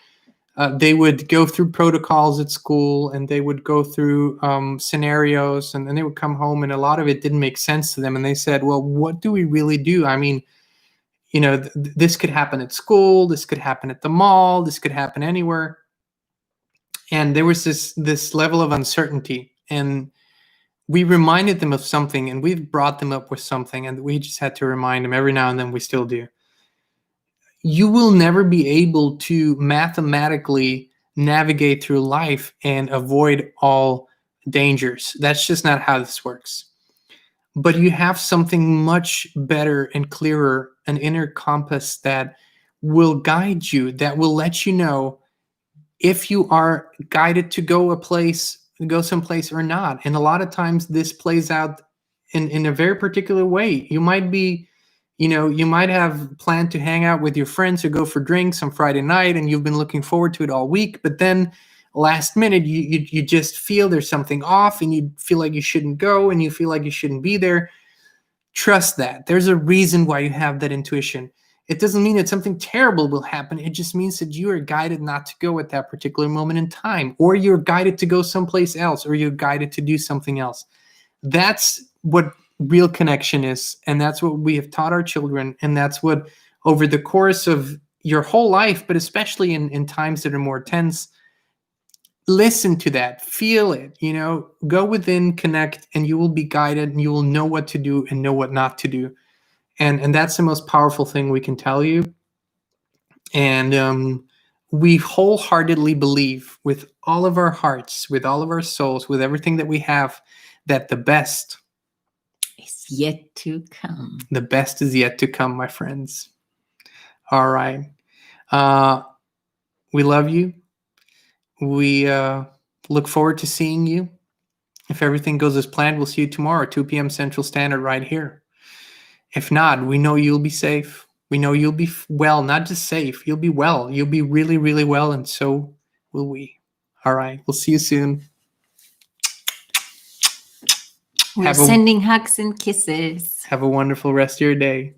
they would go through protocols at school, and they would go through scenarios, and then they would come home, and a lot of it didn't make sense to them. And they said, well, what do we really do? I mean, this could happen at school, this could happen at the mall, this could happen anywhere. And there was this level of uncertainty, and we reminded them of something, and we've brought them up with something, and we just had to remind them every now and then. We still do. You will never be able to mathematically navigate through life and avoid all dangers. That's just not how this works. But you have something much better and clearer, an inner compass that will guide you, that will let you know if you are guided to go someplace or not. And a lot of times this plays out in a very particular way. You might be, you might have planned to hang out with your friends or go for drinks on Friday night, and you've been looking forward to it all week, but then last minute you just feel there's something off, and you feel like you shouldn't go, and you feel like you shouldn't be there. Trust that. There's a reason why you have that intuition. It doesn't mean that something terrible will happen. It just means that you are guided not to go at that particular moment in time, or you're guided to go someplace else, or you're guided to do something else. That's what real connection is, and that's what we have taught our children, and that's what, over the course of your whole life, but especially in times that are more tense, listen to that, feel it, go within, connect, and you will be guided, and you will know what to do and know what not to do. And that's the most powerful thing we can tell you. And we wholeheartedly believe with all of our hearts, with all of our souls, with everything that we have, that the best is yet to come. The best is yet to come, my friends. All right. We love you. We look forward to seeing you. If everything goes as planned, we'll see you tomorrow, 2 p.m. Central Standard, right here. If not, we know you'll be safe. We know you'll be well, not just safe. You'll be well. You'll be really, really well, and so will we. All right. We'll see you soon. We're sending hugs and kisses. Have a wonderful rest of your day.